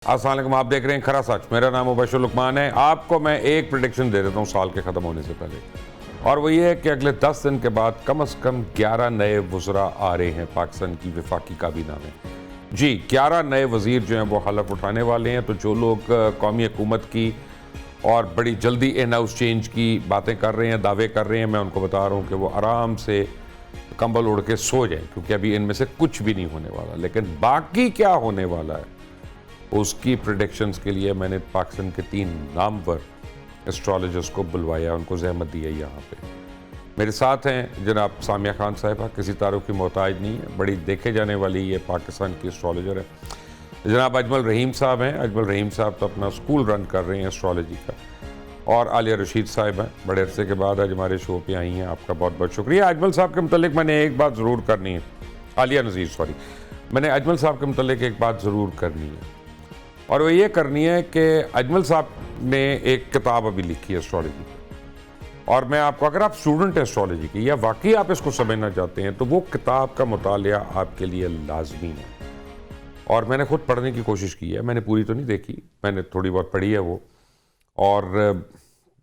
السلام علیکم، آپ دیکھ رہے ہیں کھرا سچ۔ میرا نام مبشر لقمان ہے۔ آپ کو میں ایک پریڈکشن دے دیتا ہوں سال کے ختم ہونے سے پہلے، اور وہ یہ ہے کہ اگلے 10 دن کے بعد کم از کم 11 نئے وزراء آ رہے ہیں پاکستان کی وفاقی کابینہ میں۔ جی 11 نئے وزیر جو ہیں وہ حلف اٹھانے والے ہیں۔ تو جو لوگ قومی حکومت کی اور بڑی جلدی ان ہاؤس چینج کی باتیں کر رہے ہیں، دعوے کر رہے ہیں، میں ان کو بتا رہا ہوں کہ وہ آرام سے کمبل اڑ کے سو جائیں، کیونکہ ابھی ان میں سے کچھ بھی نہیں ہونے والا۔ لیکن باقی کیا ہونے والا ہے اس کی پریڈکشنز کے لیے میں نے پاکستان کے 3 نامور اسٹرالوجرز کو بلوایا، ان کو زحمت دی ہے یہاں پہ۔ میرے ساتھ ہیں جناب سامیہ خان صاحبہ، کسی تعارف کی محتاج نہیں ہے، بڑی دیکھے جانے والی یہ پاکستان کی اسٹرالوجر ہے۔ جناب اجمل رحیم صاحب ہیں، اجمل رحیم صاحب تو اپنا اسکول رن کر رہے ہیں اسٹرالوجی کا۔ اور عالیہ رشید صاحب ہیں، بڑے عرصے کے بعد آج ہمارے شو پہ آئی ہیں، آپ کا بہت بہت شکریہ۔ اجمل صاحب کے متعلق میں نے ایک بات ضرور کرنی ہے، عالیہ نذیر سوری، میں نے اجمل صاحب کے متعلق ایک بات ضرور کرنی ہے، اور وہ یہ کرنی ہے کہ اجمل صاحب نے ایک کتاب ابھی لکھی ہے اسٹرالوجی پہ، اور میں آپ کو، اگر آپ اسٹوڈنٹ ہیں اسٹرالوجی کی یا واقعی آپ اس کو سمجھنا چاہتے ہیں، تو وہ کتاب کا مطالعہ آپ کے لیے لازمی ہے۔ اور میں نے خود پڑھنے کی کوشش کی ہے، میں نے پوری تو نہیں دیکھی، میں نے تھوڑی بہت پڑھی ہے وہ، اور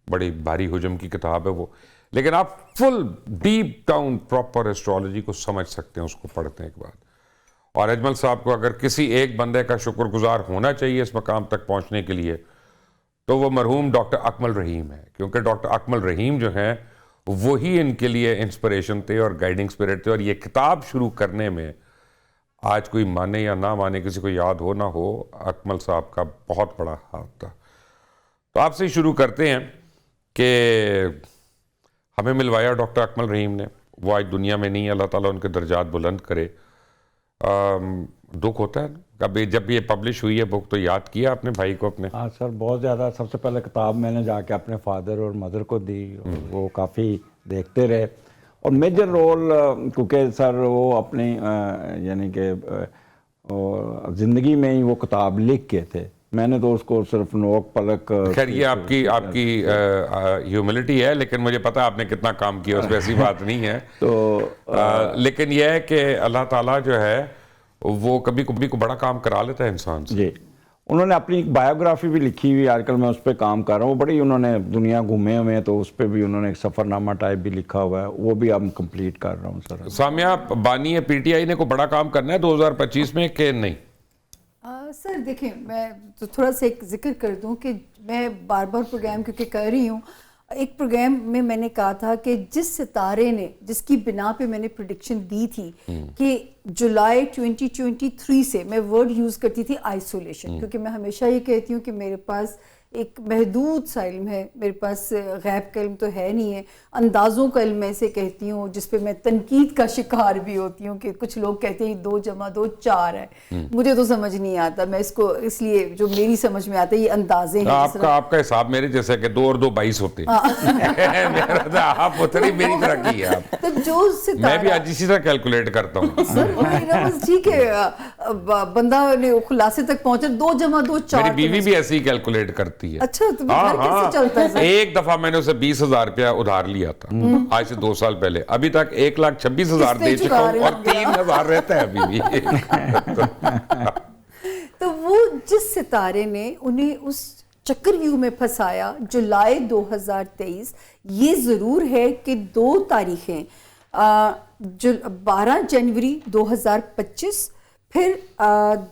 بڑی بھاری حجم کی کتاب ہے وہ، لیکن آپ فل ڈیپ ڈاؤن پراپر اسٹرالوجی کو سمجھ سکتے ہیں اس کو پڑھتے ہیں ایک بار۔ اور اجمل صاحب کو اگر کسی ایک بندے کا شکر گزار ہونا چاہیے اس مقام تک پہنچنے کے لیے، تو وہ مرحوم ڈاکٹر اکمل رحیم ہے، کیونکہ ڈاکٹر اکمل رحیم جو ہیں وہی ان کے لیے انسپریشن تھے اور گائیڈنگ اسپرٹ تھے۔ اور یہ کتاب شروع کرنے میں، آج کوئی مانے یا نہ مانے، کسی کو یاد ہو نہ ہو، اکمل صاحب کا بہت بڑا ہاتھ تھا۔ تو آپ سے ہی شروع کرتے ہیں کہ ہمیں ملوایا ڈاکٹر اکمل رحیم نے، وہ آج دنیا میں نہیں ہے، اللہ تعالیٰ ان کے درجات بلند کرے۔ دکھ ہوتا ہے کبھی جب یہ پبلش ہوئی ہے بک، تو یاد کیا اپنے بھائی کو اپنے؟ ہاں سر، بہت زیادہ۔ سب سے پہلے کتاب میں نے جا کے اپنے فادر اور مدر کو دی، اور وہ کافی دیکھتے رہے، اور میجر رول، کیونکہ سر وہ اپنی یعنی کہ زندگی میں ہی وہ کتاب لکھ کے تھے، میں نے تو اس کو صرف نوک پلک۔ خیر یہ آپ کی ہیوملٹی ہے، لیکن مجھے پتا آپ نے کتنا کام کیا، اس پہ ایسی بات نہیں ہے۔ تو لیکن یہ ہے کہ اللہ تعالیٰ جو ہے وہ کبھی کبھی کو بڑا کام کرا لیتا ہے انسان سے۔ جی، انہوں نے اپنی ایک بایوگرافی بھی لکھی ہوئی، آج کل میں اس پہ کام کر رہا ہوں، بڑی انہوں نے دنیا گھومے ہوئے ہیں، تو اس پہ بھی انہوں نے ایک سفر نامہ ٹائپ بھی لکھا ہوا ہے، وہ بھی اب کمپلیٹ کر رہا ہوں سر۔ سامیہ، بانی ہے پی ٹی آئی نے کو بڑا کام کرنا ہے 2025 میں کہ نہیں؟ سر دیکھیں، میں تو تھوڑا سا ایک ذکر کر دوں کہ میں بار بار پروگرام کیونکہ کر رہی ہوں، ایک پروگرام میں نے کہا تھا کہ جس ستارے نے، جس کی بنا پہ میں نے پریڈکشن دی تھی کہ جولائی 2023 سے، میں ورڈ یوز کرتی تھی آئسولیشن، کیونکہ میں ہمیشہ یہ کہتی ہوں کہ میرے پاس ایک محدود سا علم ہے، میرے پاس غیب کا علم تو ہے نہیں ہے، اندازوں کا علم میں سے کہتی ہوں، جس پہ میں تنقید کا شکار بھی ہوتی ہوں کہ کچھ لوگ کہتے ہیں 2 + 2 4 ہے، مجھے تو سمجھ نہیں آتا، میں اس کو اس لیے جو میری سمجھ میں آتا ہے یہ اندازے ہیں۔ آپ کا حساب میرے جیسے کہ 2 اور 2 22 ہوتے ہیں، آپ اتنی میری طرح کی ہے آپ، تو جو میں بھی آج اسی طرح کیلکولیٹ کرتا ہوں۔ سر بس ٹھیک ہے، بندہ خلاصے تک پہنچے، 2 + 2 4۔ میری بیوی بھی ایسی کیلکولیٹ کرتی ہے۔ اچھا، تو گھر کیسے چلتا ہے سر؟ ایک دفعہ میں نے اسے 20,000 روپیہ ادھار لیا تھا، آج سے 2 سال پہلے، ابھی تک 1,26,000 دے چکا ہوں، اور 3,000 رہتا ہے ابھی بھی۔ تو وہ جس ستارے نے انہیں اس چکر ویو میں پھنسایا جولائی 2023، یہ ضرور ہے کہ 2 تاریخیں، 12 جنوری 2025 پھر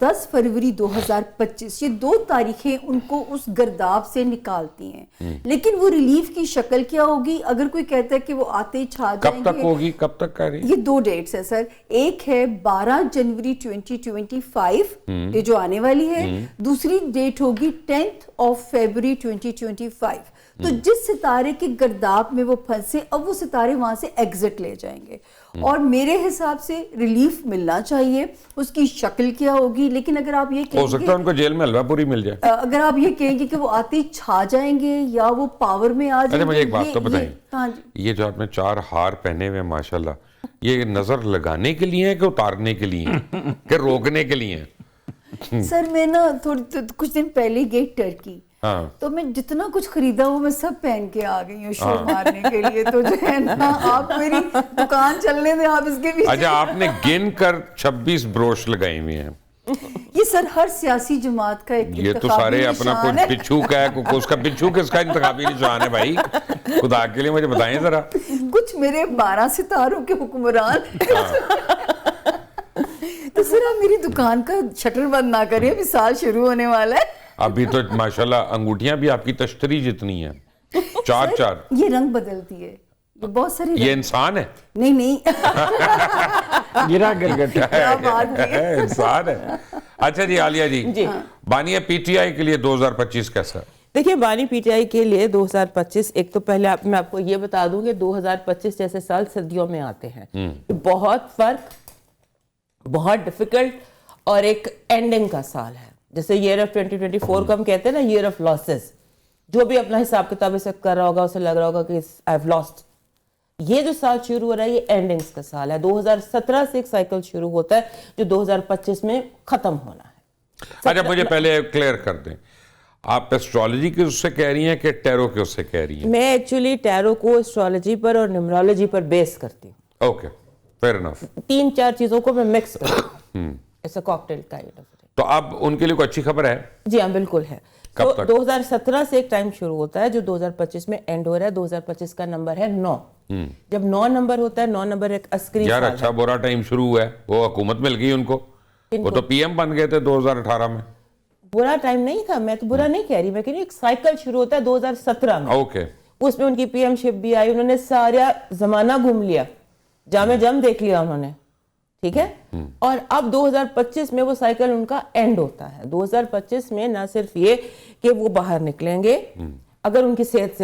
10 فروری 2025، یہ 2 تاریخیں ان کو اس گرداب سے نکالتی ہیں۔ لیکن وہ ریلیف کی شکل کیا ہوگی؟ اگر کوئی کہتا ہے کہ وہ آتے ہی چھا جائیں گے، کب تک ہوگی، کب تک کر رہی؟ یہ 2 ڈیٹس ہیں سر، ایک ہے 12 جنوری 2025، یہ جو آنے والی ہے، دوسری ڈیٹ ہوگی 10 فروری 2025۔ تو جس ستارے کے گرداب میں وہ پھنسے، اب وہ ستارے وہاں سے ایگزٹ لے جائیں گے، اور میرے حساب سے ریلیف ملنا چاہیے۔ اس کی شکل کیا ہوگی؟ لیکن اگر آپ یہ کہیں گے، ہو سکتا ہے ان کو جیل میں حلوہ پوری مل جائے، اگر آپ یہ کہیں گے کہ وہ آتے ہی چھا جائیں گے یا وہ پاور میں آ جائیں گے۔ اچھا مجھے ایک بات تو بتائیں، ہاں جی، یہ جو آپ نے 4 ہار پہنے ہوئے ہیں ماشاءاللہ، یہ نظر لگانے کے لیے ہیں کہ اتارنے کے لیے ہیں کہ روکنے کے لیے ہیں؟ سر میں نا کچھ دن پہلے گئی ٹرکی، تو میں جتنا کچھ خریدا وہ میں سب پہن کے آ گئی ہوں شو مارنے کے لیے، تو جو ہے نا آپ میری دکان چلنے دیں، آپ اس کے بھی۔ اچھا، آپ نے گن کر 26 بروش لگائے ہوئے ہیں، یہ سر ہر سیاسی جماعت کا ایک یہ تو سارے اپنا کچھ پچھو کا ہے, اس کا پچھو کس کا انتخابی نشان ہے بھائی, خدا کے لیے مجھے بتائیں ذرا. کچھ میرے 12 ستاروں کے حکمران. تو سر آپ میری دکان کا شٹر بند نہ کریں, ابھی سال شروع ہونے والا ہے. ابھی تو ماشاءاللہ انگوٹھیاں بھی آپ کی تشتری جتنی ہیں, 4 یہ رنگ بدلتی ہے, یہ بہت سارے. یہ انسان ہے؟ نہیں گرا گرگٹ انسان ہے. اچھا جی عالیہ جی, بانیہ پی ٹی آئی کے لیے 2025 کیسا؟ دیکھیں بانی پی ٹی آئی کے لیے 2025, ایک تو پہلے میں آپ کو یہ بتا دوں کہ 2025 جیسے سال صدیوں میں آتے ہیں, بہت فرق, بہت ڈیفیکلٹ اور ایک اینڈنگ کا سال ہے. جیسے ایئر آف 2024 کو ہم کہتے ہیں نا ایئر آف لاسز, جو بھی اپنا حساب کتاب اس وقت کر رہا ہوگا اسے لگ رہا ہوگا کہ آئی ہیو لاسٹ. یہ جو سال شروع ہو رہا ہے یہ اینڈنگز کا سال ہے. 2017 سے ایک سائیکل شروع ہوتا ہے جو 2025 میں ختم ہونا ہے. اچھا مجھے پہلے کلیئر کر دیں, آپ ایسٹرالوجی کے اس سے کہہ رہی ہیں کہ ٹیرو کے اس سے کہہ رہی ہیں؟ میں ایکچولی ٹیرو کو ایسٹرالوجی پر اور نیمرولوجی پر بیس کرتی ہوں. Okay, fair enough. 3-4 چیزوں کو میں مکس کرتی ہوں, ایسا کاکٹیل کائنڈ آف. تو اب ان کے لیے کوئی اچھی خبر ہے؟ جی ہاں بالکل ہے. کب تک؟ 2017 سے ایک ٹائم شروع ہوتا ہے جو 2025 میں اینڈ ہو رہا ہے. 2025 کا نمبر ہے 9. جب 9 نمبر ہوتا ہے, 9 نمبر ایک عسکری یار سال اچھا برا ٹائم شروع ہوا ہے, وہ حکومت مل گئی ان کو, وہ تو پی ایم بن گئے تھے 2018 میں. برا ٹائم نہیں تھا, میں تو برا نہیں کہہ رہی, میں کہہ رہی ہوں ایک سائیکل شروع ہوتا ہے 2017 میں. اوکے, اس میں ان کی پی ایم شپ بھی آئی, انہوں نے سارا زمانہ گھوم لیا, جامع جم دیکھ لیا انہوں نے, ٹھیک ہے. اور اب 2025 میں وہ سائیکل ان کا اینڈ ہوتا ہے. 2025 میں نہ صرف یہ کہ وہ باہر نکلیں گے, اگر ان کی صحت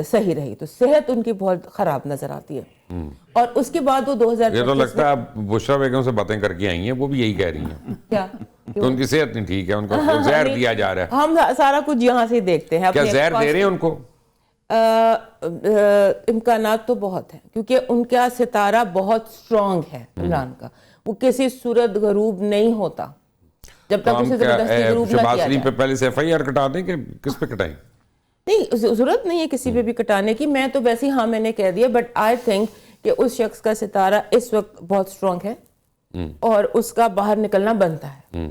صحیح رہی تو صحت ان کی بہت خراب نظر آتی ہے, اور اس کے بعد وہ 2025 یہ تو لگتا ہے آپ بشرا بیگم سے باتیں کر کے آئی ہیں, وہ بھی یہی کہہ رہی ہیں کیا کہ ان کی صحت نہیں ٹھیک ہے, ان کو زہر دیا جا رہا ہے. ہم سارا کچھ یہاں سے دیکھتے ہیں. کیا زہر دے رہے ہیں ان کو؟ امکانات تو بہت ہیں, کیونکہ ان کا ستارہ بہت سٹرونگ ہے عمران کا, وہ کسی صورت غروب نہیں ہوتا جب تک اسے زبردستی غروب نہ کیا جائے. پہ پہلے سے ایف آئی آر کٹا دیں کہ کس پہ کٹائیں؟ نہیں, ضرورت نہیں ہے کسی پہ بھی کٹانے کی. میں تو ویسے ہاں میں نے کہہ دیا, بٹ آئی تھنک کہ اس شخص کا ستارہ اس وقت بہت سٹرونگ ہے اور اس کا باہر نکلنا بنتا ہے.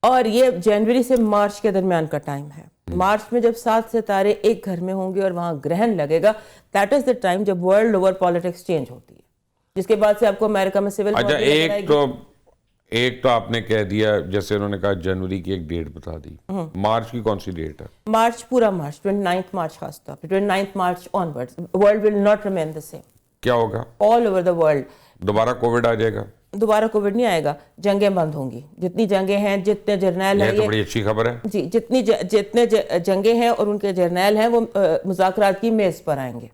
اور یہ جنوری سے مارچ کے درمیان کا ٹائم ہے. مارچ میں جب 7 ستارے ایک گھر میں ہوں گے اور وہاں گرہن لگے گا, دیٹ از دا ٹائم جب ورلڈ اوور پالیٹکس چینج ہوتی ہے, جس کے بعد سے آپ کو امریکہ میں سول وار. اچھا ایک تو آپ نے کہہ دیا, جیسے انہوں نے کہا جنوری کی ایک ڈیٹ بتا دی, مارچ کی کون سی ڈیٹ ہے؟ مارچ, پورا مارچ, 29 مارچ خاص طور پہ 29 March onward world will not remain the same. کیا ہوگا؟ آل اوور دا ورلڈ دوبارہ کووڈ آ جائے گا؟ دوبارہ کووڈ نہیں آئے گا, جنگیں بند ہوں گی. جتنی جنگیں ہیں, جتنے جرنیل ہیں, یہ تو بڑی اچھی خبر ہے جی, جتنے جنگیں ہیں اور ان کے جرنیل ہیں وہ مذاکرات کی میز پر آئیں گے,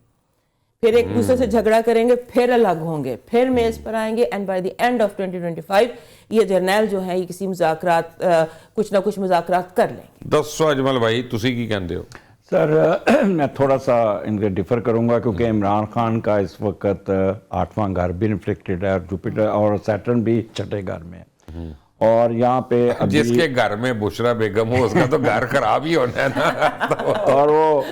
پھر ایک دوسرے سے جھگڑا کریں گے, پھر الگ ہوں گے, پھر میز پر آئیں گے, and by the end of 2025 یہ جرنیل جو ہیں یہ کسی مذاکرات, کچھ نہ کچھ مذاکرات کر لیں گے. دسو اجمل بھائی تسی کی کہندے ہو؟ سر میں تھوڑا سا ان کے ڈیفر کروں گا, کیونکہ عمران خان کا اس وقت 8واں گھر بھی انفلیکٹڈ ہے, اور جوپیٹر اور سیٹرن بھی 6ٹھے گھر میں ہے, اور یہاں پہ جس کے گھر میں بشرا بیگم ہو اس کا تو گھر خراب ہی ہونا ہے نا. اور وہ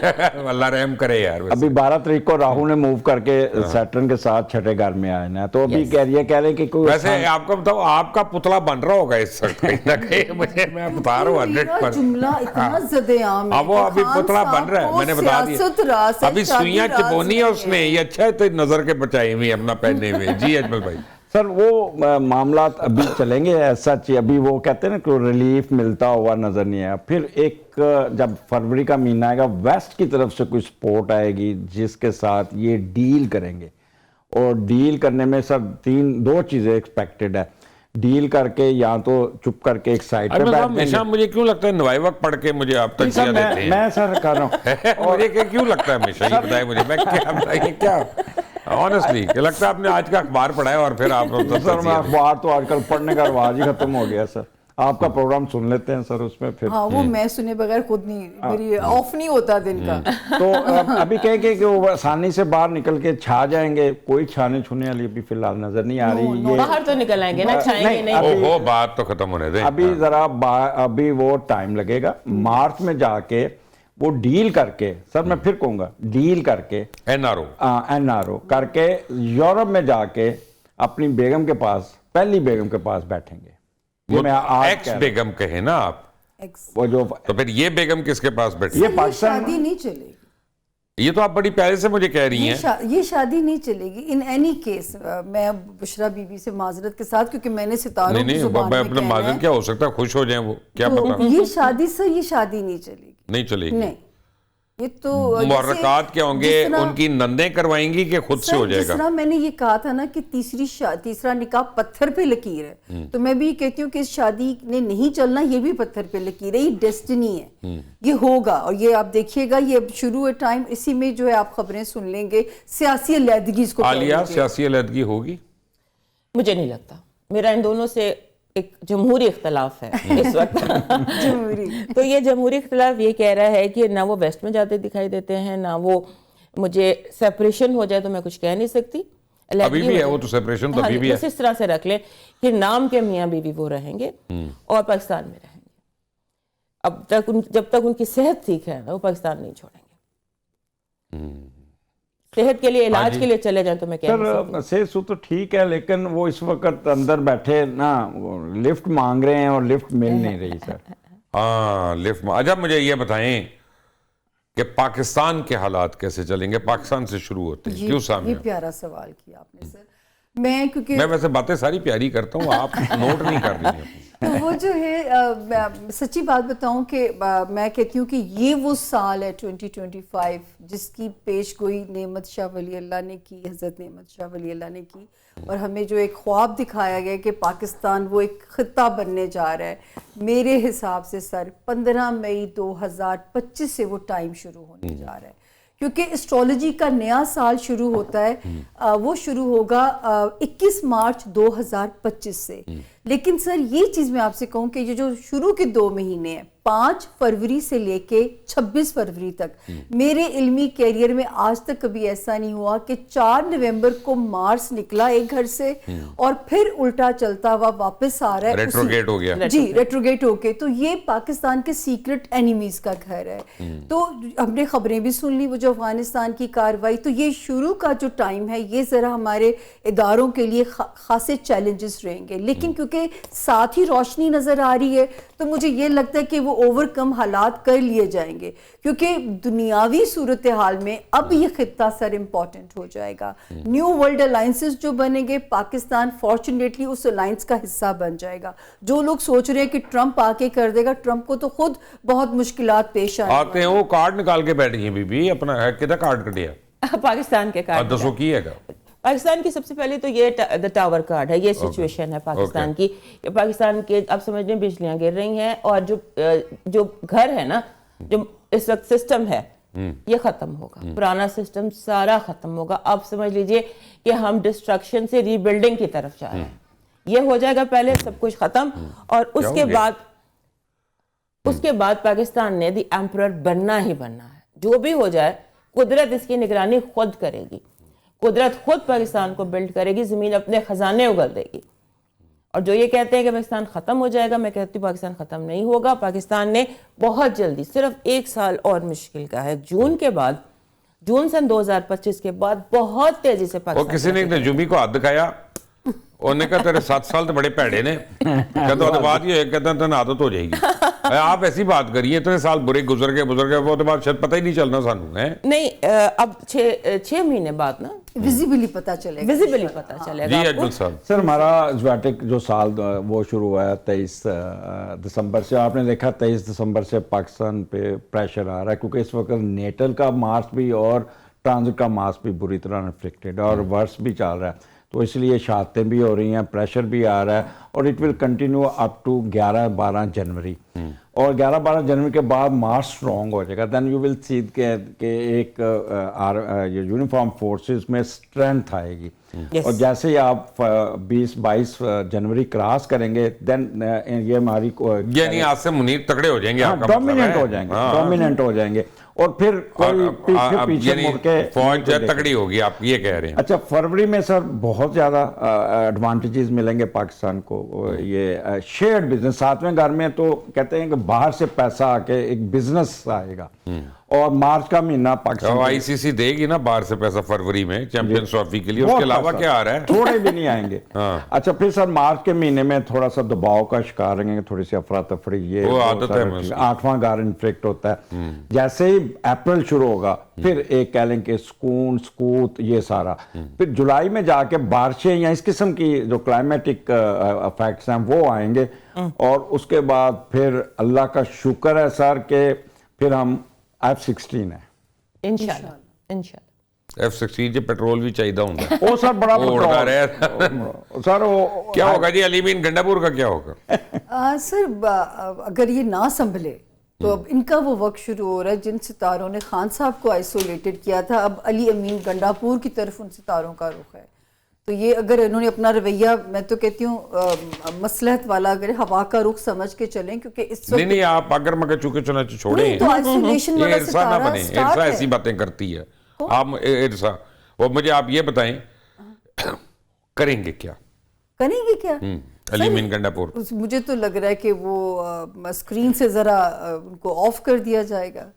اللہ رحم کرے یار. ابھی 12 تاریخ کو راہو نے موو کر کے سیٹرن کے ساتھ 6ٹھے گھر میں آئے نا, تو ابھی کہہ رہے ہیں کہ کوئی ویسے آپ کو بتاؤ, آپ کا پتلا بن رہا ہوگا اس وقت کہیں نہ کہیں, مجھے میں بتا رہا ہوں 100%. جملہ اتنا زدے عام ہے, وہ ابھی پتلا بن رہا ہے, میں نے بتا دیا, ابھی سوئیاں چپونی ہے اس نے, یہ اچھا ہے تو نظر کے بچائے ہوئی اپنا پہنے ہوئے. جی اجمل بھائی. سر وہ معاملات ابھی چلیں گے ایسا, ابھی وہ کہتے ہیں نا کہ ریلیف ملتا ہوا نظر نہیں آیا. پھر ایک جب فروری کا مہینہ آئے گا, ویسٹ کی طرف سے کوئی سپورٹ آئے گی جس کے ساتھ یہ ڈیل کریں گے, اور ڈیل کرنے میں سر 2 چیزیں ایکسپیکٹڈ ہے. ڈیل کر کے یا تو چپ کر کے ایک سائڈ پہ بیٹھ ہمیشہ مجھے کیوں لگتا ہے نوائی وقت پڑھ کے مجھے آپ تجزیہ دیتے ہیں. میں سر کر رہا ہوں, مجھے کیوں لگتا ہے ہمیشہ, یہ بتائیں مجھے, میں کیا آنیسٹلی کہ لگتا ہے آپ نے آج کا اخبار پڑھا ہے اور پھر آپ سر میں اخبار تو آج کل پڑھنے کا رواج ہی ختم ہو گیا سر. آپ کا پروگرام سن لیتے ہیں سر, اس میں پھر ہاں وہ میں سنے بغیر خود نہیں, میری آف نہیں ہوتا دن کا. تو ابھی کہیں کہ وہ آسانی سے باہر نکل کے چھا جائیں گے, کوئی چھانے چھونے والی ابھی فی الحال نظر نہیں آ رہی. باہر تو نکل آئیں گے نا, چھائیں گے نہیں. وہ بات تو ختم ہونے دیں, ابھی ذرا ابھی وہ ٹائم لگے گا. مارچ میں جا کے وہ ڈیل کر کے, سر میں پھر کہوں گا ڈیل کر کے, این آر او کر کے یورپ میں جا کے اپنی بیگم کے پاس, پہلی بیگم کے پاس بیٹھیں گے. یہ میں آج ایکس بیگم کہیں نا آپ, وہ جو تو پھر یہ بیگم کس کے پاس بیٹھی؟ یہ پاکستان شادی نہیں چلے گی, یہ تو آپ بڑی پیارے سے مجھے کہہ رہی ہیں. یہ شادی نہیں چلے گی ان اینی کیس. میں بشرا بی بی سے معذرت کے ساتھ, کیونکہ میں نے ستاروں کی زبان میں میں اپنا معذرت, کیا ہو سکتا ہے خوش ہو جائیں وہ, کیا پتا. یہ شادی سر, یہ شادی نہیں چلے گی, نہیں چلے گی. نہیں. یہ تو محرکات کیا ہوں گے, ان کی نندیں کروائیں گی کہ خود سے ہو جائے جس گا؟ طرح میں نے یہ کہا تھا نا کہ تیسرا نکاح پتھر پہ لکیر ہے, تو میں بھی یہ کہتی ہوں کہ اس شادی نے نہیں چلنا, یہ بھی پتھر پہ لکیر ہے, یہ ڈیسٹنی ہے, یہ ہوگا. اور یہ آپ دیکھیے گا, یہ شروع ٹائم اسی میں جو ہے آپ خبریں سن لیں گے, سیاسی علیحدگی اس کو عالیہ, سیاسی علیحدگی ہوگی؟ مجھے نہیں لگتا. میرا ان دونوں سے ایک جمہوری اختلاف ہے اس وقت. تو یہ جمہوری اختلاف یہ کہہ رہا ہے کہ نہ وہ ویسٹ میں جاتے دکھائی دیتے ہیں, نہ وہ, مجھے سیپریشن ہو جائے تو میں کچھ کہہ نہیں سکتی. ابھی بھی ہے وہ تو سیپریشن, تو ابھی بھی ہے. بس اس طرح سے رکھ لیں کہ نام کے میاں بیوی وہ رہیں گے اور پاکستان میں رہیں گے. اب تک جب تک ان کی صحت ٹھیک ہے وہ پاکستان نہیں چھوڑیں گے. صحت کے لیے, علاج کے لیے چلے جائیں تو میں کہہ نہیں سکتی. صحت تو ٹھیک ہے, لیکن وہ اس وقت اندر بیٹھے نا لفٹ مانگ رہے ہیں اور لفٹ مل نہیں رہی سر. ہاں لفٹ. اچھا مجھے یہ بتائیں کہ پاکستان کے حالات کیسے چلیں گے؟ پاکستان سے شروع ہوتے ہیں. کیوں سامنے؟ یہ پیارا سوال کیا آپ نے سر. میں ویسے باتیں ساری پیاری کرتا ہوں, آپ نوٹ نہیں کر رہی ہیں. وہ جو ہے سچی بات بتاؤں کہ میں کہتی ہوں کہ یہ وہ سال ہے 2025 جس کی پیش گوئی نعمت شاہ ولی اللہ نے کی, حضرت نعمت شاہ ولی اللہ نے کی, اور ہمیں جو ایک خواب دکھایا گیا کہ پاکستان وہ ایک خطہ بننے جا رہا ہے. میرے حساب سے سر 15 مئی 2025 سے وہ ٹائم شروع ہونے جا رہا ہے, کیونکہ اسٹرالوجی کا نیا سال شروع ہوتا ہے, وہ شروع ہوگا 21 مارچ 2025 سے. لیکن سر یہ چیز میں آپ سے کہوں کہ یہ جو شروع کے 2 مہینے ہیں, 5 فروری سے لے کے 26 فروری تک, میرے علمی کیریئر میں آج تک کبھی ایسا نہیں ہوا کہ 4 نومبر کو مارس نکلا ایک گھر سے اور پھر الٹا چلتا ہوا واپس آ رہا ہے, ریٹروگیٹ ہو گیا. جی ریٹروگیٹ ہو کے. تو یہ پاکستان کے سیکرٹ اینیمیز کا گھر ہے. تو ہم نے خبریں بھی سن لی, وہ جو افغانستان کی کاروائی, تو یہ شروع کا جو ٹائم ہے یہ ذرا ہمارے اداروں کے لیے خاصے چیلنجز رہیں گے. لیکن کیونکہ ساتھ ہی روشنی نظر آ رہی ہے تو مجھے یہ لگتا ہے کہ وہ اوور کم حالات کر لیے جائیں گے, کیونکہ دنیاوی صورتحال میں اب یہ خطہ سر امپورٹنٹ ہو جائے گا. نیو ورلڈ الائنسز جو بنیں گے, پاکستان فارچونیٹلی اس الائنس کا حصہ بن جائے گا. جو لوگ سوچ رہے ہیں کہ ٹرمپ آ کے کر دے گا, ٹرمپ کو تو خود بہت مشکلات پیش آتے ہیں. وہ کارڈ نکال کے بیٹھ گئی بی اپنا, کدھر کارڈ کٹیا پاکستان کے کارڈ دسو کی ہے گا. پاکستان کی سب سے پہلے تو یہ ٹاور کارڈ ہے, یہ سچویشن ہے پاکستان کی. پاکستان کے اب سمجھ لیں بجلیاں گر رہی ہیں, اور جو گھر ہے نا, جو اس وقت سسٹم ہے یہ ختم ہوگا. پرانا سسٹم سارا ختم ہوگا. اب سمجھ لیجئے کہ ہم ڈسٹرکشن سے ری بلڈنگ کی طرف جا رہے ہیں. یہ ہو جائے گا پہلے سب کچھ ختم, اور اس کے بعد پاکستان نے دی ایمپرر بننا ہی بننا ہے. جو بھی ہو جائے قدرت اس کی نگرانی خود کرے گی. قدرت خود پاکستان کو بلڈ کرے گی, زمین اپنے خزانے اگل دے گی. اور جو یہ کہتے ہیں کہ پاکستان ختم ہو جائے گا, میں کہتی ہوں پاکستان ختم نہیں ہوگا. پاکستان نے بہت جلدی, صرف 1 سال اور مشکل کا ہے, جون سن 2025 کے بعد بہت تیزی سے پاکستان. کسی نے نجومی کو ہاتھ دکھایا, انہوں نے کہا تیرے 7 سال تو بڑے پیڑے نے, کہتا تو بات یہ ہے, کہتا ہے تنہیں عادت ہو جائے گی. آپ ایسی بات کریے, اتنے سال برے گزر گئے, وہ تو بات شاید پتہ ہی نہیں چلنا سانوں ہے. نہیں, اب 6 مہینے بعد نا ویزیبلی پتہ چلے گا. جی اجمل صاحب. سر ہمارا زواٹک جو سال وہ شروع ہوا ہے 23 دسمبر سے. آپ نے دیکھا 23 دسمبر سے پاکستان پہ پریشر آ رہا ہے, کیونکہ اس وقت نیٹل کا مارچ بھی اور ٹرانزٹ کا مارچ بھی بری طرح انفلیکٹڈ اور ورس بھی چل رہا ہے. تو اس لیے شہادتیں بھی ہو رہی ہیں, پریشر بھی آ رہا ہے, اور it will continue up to 11-12 January. اور 11-12 جنوری کے بعد مارچ اسٹرانگ ہو جائے گا. دین یو ول سی کہ ایک یونیفارم فورسز میں اسٹرینتھ آئے گی. اور جیسے ہی آپ 20-22 جنوری کراس کریں گے, دین یہ ہماری یعنی آج سے منیر تکڑے ہو جائیں گے, ڈومیننٹ ہو جائیں گے, اور پھر کوئی پیچھے مڑ کے فوج تکڑی ہوگی, آپ یہ کہہ رہے ہیں. اچھا, فروری میں سر بہت زیادہ ایڈوانٹیجز ملیں گے پاکستان کو. یہ شیئرڈ بزنس 7ویں گھر میں تو کہتے ہیں کہ باہر سے پیسہ آ کے ایک بزنس آئے گا, اور مارچ کا مہینہ پاکستان آئی سی سی دے گی نا باہر سے پیسہ فروری میں چیمپئنز ٹرافی کے لیے, اس کے علاوہ کیا آ رہا ہے؟ تھوڑے بھی نہیں آئیں گے. اچھا پھر سر مارچ کے مہینے میں تھوڑا سا دباؤ کا شکار رہیں گے, تھوڑی سی افراتفری, یہ 8واں گار انفلیکٹ ہوتا ہے. جیسے ہی اپریل شروع ہوگا پھر ایک کہہ لیں کہ سکون سکوت یہ سارا, پھر جولائی میں جا کے بارشیں یا اس قسم کی جو کلائمیٹک افیکٹس ہیں وہ آئیں گے, اور اس کے بعد پھر اللہ کا شکر ہے سر کہ پھر ہم F-16 ہے انشاءاللہ. F-16 جو پیٹرول بھی چاہیدہ ہوں گا وہ سر بڑا اڑتا رہے. سر وہ کیا ہوگا جی علی مین گنڈاپور کا کیا ہوگا؟ سر اگر یہ نہ سنبھلے تو اب ان کا وہ وقت شروع ہو رہا ہے جن ستاروں نے خان صاحب کو آئسولیٹڈ کیا تھا, اب علی امین گنڈاپور کی طرف ان ستاروں کا رخ ہے. تو یہ اگر انہوں نے اپنا رویہ, میں تو کہتی ہوں مصلحت والا, اگر ہوا کا رخ سمجھ کے چلیں, کیونکہ اس وقت نہیں آپ اگر مگر چونکہ چنانچہ چھوڑیں, تو آئسولیشن والا ارسا نہ ستارہ بنے. ارسا ایسی باتیں کرتی ہے. آپ ارسا, وہ مجھے آپ یہ بتائیں کریں گے کیا علی مین گنڈاپور؟ مجھے تو لگ رہا ہے کہ وہ اسکرین سے ذرا ان کو آف کر دیا جائے گا.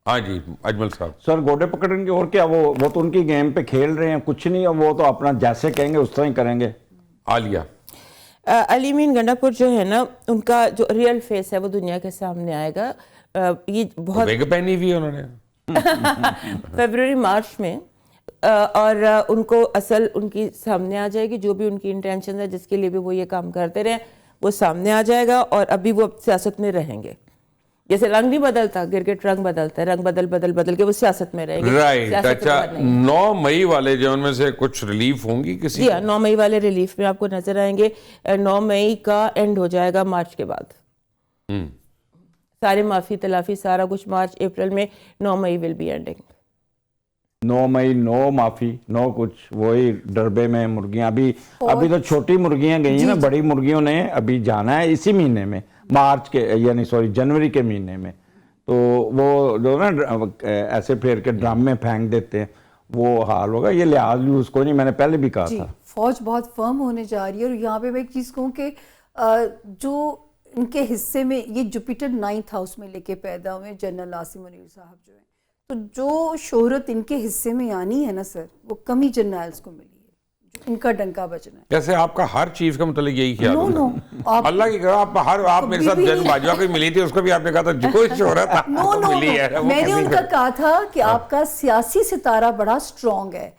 ہاں جی اجمل صاحب. سر گوڈے پکڑیں گے اور کیا, وہ تو ان کی گیم پہ کھیل رہے ہیں, کچھ نہیں, وہ تو اپنا جیسے کہیں گے اس طرح ہی کریں گے. عالیہ علی مین گنڈاپور جو ہے نا, ان کا جو ریئل فیس ہے وہ دنیا کے سامنے آئے گا. یہ بہت ویگ پہنی ہوئی انہوں نے فیبروری مارچ میں, اور ان کو اصل ان کی سامنے آ جائے گی, جو بھی ان کی انٹینشن ہے جس کے لیے بھی وہ یہ کام کرتے رہے وہ سامنے آ جائے گا. اور ابھی وہ سیاست میں رہیں گے, جیسے رنگ نہیں بدلتا, کرکٹ رنگ بدلتا ہے, رنگ بدل کے وہ سیاست میں رہیں گے. رائٹ. اچھا 9 مئی والے جو ان میں سے کچھ ریلیف ہوں گی کسی؟ جی 9 مئی والے ریلیف میں آپ کو نظر آئیں گے. 9 مئی کا اینڈ ہو جائے گا مارچ کے بعد, سارے معافی تلافی سارا کچھ مارچ اپریل میں, 9 مئی ول بی اینڈنگ. 9 مئی, 9 معافی, 9 کچھ, وہی ڈربے میں مرغیاں, ابھی تو چھوٹی مرغیاں گئی ہیں نا, بڑی مرغیوں نے ابھی جانا ہے اسی مہینے میں, مارچ کے یعنی جنوری کے مہینے میں. تو وہ جو نا ایسے پھیر کے ڈرم میں پھینک دیتے ہیں, وہ حال ہوگا. یہ لحاظ اس کو نہیں, میں نے پہلے بھی کہا تھا. فوج بہت فرم ہونے جا رہی ہے. اور یہاں پہ میں ایک چیز کہوں کہ جو ان کے حصے میں یہ جوپیٹر 9th ہاؤس میں لے کے پیدا ہوئے جنرل عاصم منیر صاحب جو ہیں, تو جو شہرت ان کے حصے میں آنی ہے نا سر, وہ کم ہی جرنیلز کو ملی ہے, ان کا ڈنکا بچنا ہے. جیسے آپ کا ہر چیف کا متعلق یہی خیال ہوتا ہے. اللہ کی کرو آپ میرے ساتھ جن باجوہ کو ملی تھی, اس کو بھی آپ نے کہا تھا کوئی شہرت ملی ہے. میں نے ان کا کہا تھا کہ آپ کا سیاسی ستارہ بڑا سٹرونگ ہے,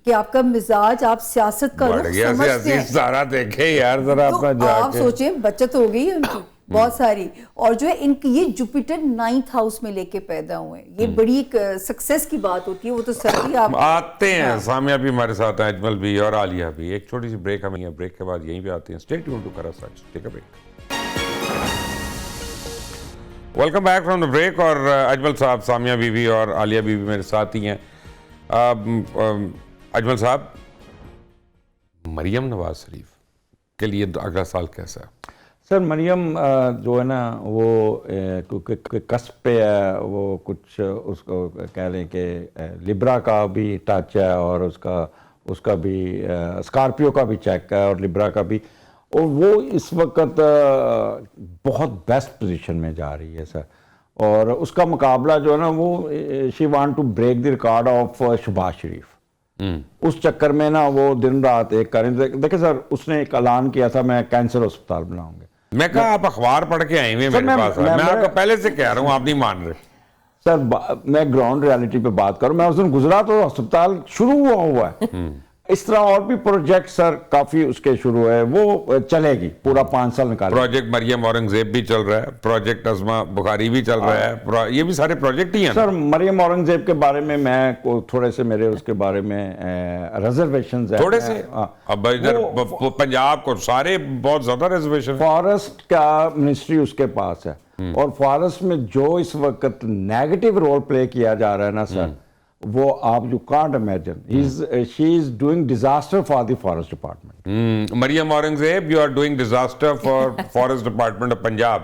کہ آپ کا مزاج, آپ سیاست کا رخ سمجھتے ہیں. ستارہ دیکھیں یار ذرا اپنا جا کے, آپ سوچیں بچت ہو گئی ہے ان کی بہت ساری. اور جو ہے ان کی یہ جوپیٹر 9th ہاؤس میں لے کے پیدا ہوئے, یہ بڑی ایک سکسیس کی بات ہوتی ہے. وہ تو سر بھی آپ آتے ہیں, سامیہ بھی ہمارے ساتھ ہیں, اجمل بھی اور عالیہ بھی. ایک چھوٹی سی بریک ہمیں, بریک کے بعد یہیں پہ آتے ہیں. Stay tune to Khara Sach, take a break. Welcome back from the break. اور اجمل صاحب, سامیہ بی بی اور عالیہ بی بی میرے ساتھ ہی ہیں. اجمل صاحب, مریم نواز شریف کے لیے اگلا سال کیسا ہے؟ سر مریم جو ہے نا وہ کیونکہ قصب پہ ہے, وہ کچھ اس کو کہہ لیں کہ لبرا کا بھی ٹچ ہے, اور اس کا بھی اسکارپیو کا بھی چیک ہے, اور لبرا کا بھی, اور وہ اس وقت بہت بیسٹ پوزیشن میں جا رہی ہے سر. اور اس کا مقابلہ جو ہے نا وہ she want to break the record of Shahbaz Sharif. اس چکر میں نا وہ دن رات ایک کریں. دیکھیں سر, اس نے ایک اعلان کیا تھا میں کینسر ہسپتال بناؤں گا. میں کہا آپ اخبار پڑھ کے آئے ہوئے میرے پاس, میں آپ کو پہلے سے کہہ رہا ہوں, آپ نہیں مان رہے. سر میں گراؤنڈ ریالٹی پہ بات کروں, میں اس دن گزرا تو ہسپتال شروع ہوا ہے. اس طرح اور بھی پروجیکٹ سر کافی اس کے شروع ہے, وہ چلے گی پورا 5 سال نکالے. پروجیکٹ مریم اورنگزیب بھی چل رہا ہے, پروجیکٹ عظمہ بخاری بھی چل رہا ہے, یہ بھی سارے پروجیکٹ ہی ہیں. سر مریم اورنگزیب کے بارے میں تھوڑے سے میرے اس کے بارے میں ریزرویشنز ہیں. تھوڑے سے اب ادھر پنجاب کو سارے بہت زیادہ ریزرویشن. فارسٹ کا منسٹری اس کے پاس ہے, اور فارسٹ میں جو اس وقت نیگیٹو رول پلے کیا جا رہا ہے نا سر, وہ آپ you can't imagine. She is doing disaster for the forest department. Maryam Aurangzeb, you are doing disaster for forest department of Punjab.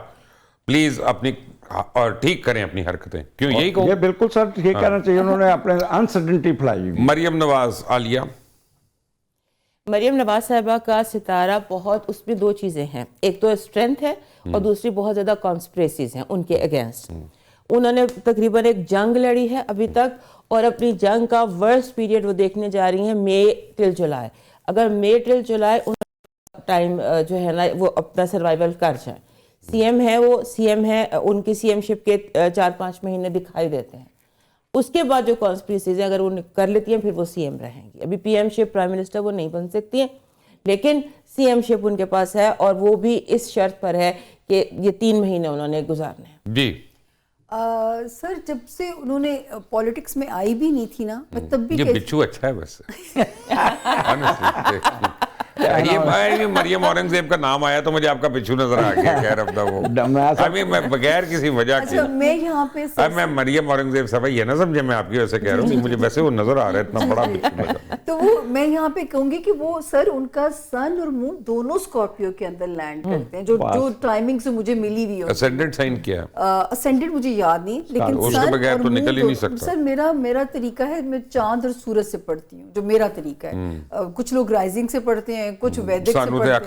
Please اپنی اور ٹھیک کریں اپنی حرکتیں. کیوں یہی کہوں؟ یہ بالکل سر ٹھیک کہنا چاہیے, انہوں نے اپنے انسرٹنٹی پھیلائی. مریم نواز, عالیہ. مریم نواز صاحبہ کا ستارہ بہت, اس میں 2 چیزیں ہیں, ایک تو اسٹرینتھ ہے اور دوسری بہت زیادہ کانسپریسیز ہیں ان کے اگینسٹ. انہوں نے تقریباً ایک جنگ لڑی ہے ابھی تک, اور اپنی جنگ کا ورسٹ پیریڈ وہ دیکھنے جا رہی ہیں مئی ٹل جولائی. اگر مئی ٹل جولائی ٹائم جو ہے نا وہ اپنا سروائیول کر جائیں. سی ایم ہے, وہ سی ایم ہے, ان کی سی ایم شپ کے 4-5 مہینے دکھائی دیتے ہیں. اس کے بعد جو کانسپریسیز ہیں اگر وہ کر لیتی ہیں پھر وہ سی ایم رہیں گی. ابھی پی ایم شپ پرائم منسٹر وہ نہیں بن سکتی ہیں, لیکن سی ایم شپ ان کے پاس ہے, اور وہ بھی اس شرط پر ہے کہ یہ 3 مہینے انہوں نے گزارنے ہیں. جی سر جب سے انہوں نے پالیٹکس میں آئی بھی نہیں تھی نا, میں تب بھی یہ بچو اچھا ہے ویسے. یہ مریم اورنگزیب کا نام آیا تو مجھے آپ کا بچو نظر آ گیا. خیر اب وہ میں بغیر کسی وجہ کے میں یہاں پہ میں مریم اورنگزیب صاحب یہ نہ سمجھے میں آپ کی ویسے کہہ رہا ہوں, مجھے ویسے وہ نظر آ رہا ہے اتنا بڑا بچو. تو وہ میں یہاں پہ کہوں گی کہ وہ سر ان کا سن اور مون دونوں اسکارپیو کے اندر لینڈ کرتے ہیں, جو ٹائمنگ سے مجھے ملی ہوئی ہے. اسینڈنٹ سائن کیا ہے؟ اسینڈنٹ مجھے یاد نہیں, لیکن اس کے بغیر تو نکل ہی نہیں سکتا. سر میرا طریقہ ہے, میں چاند اور سورج سے پڑھتی ہوں, جو میرا طریقہ ہے. کچھ لوگ رائزنگ سے پڑھتے ہیں, کچھ ویدک سے پڑھتے ہیں.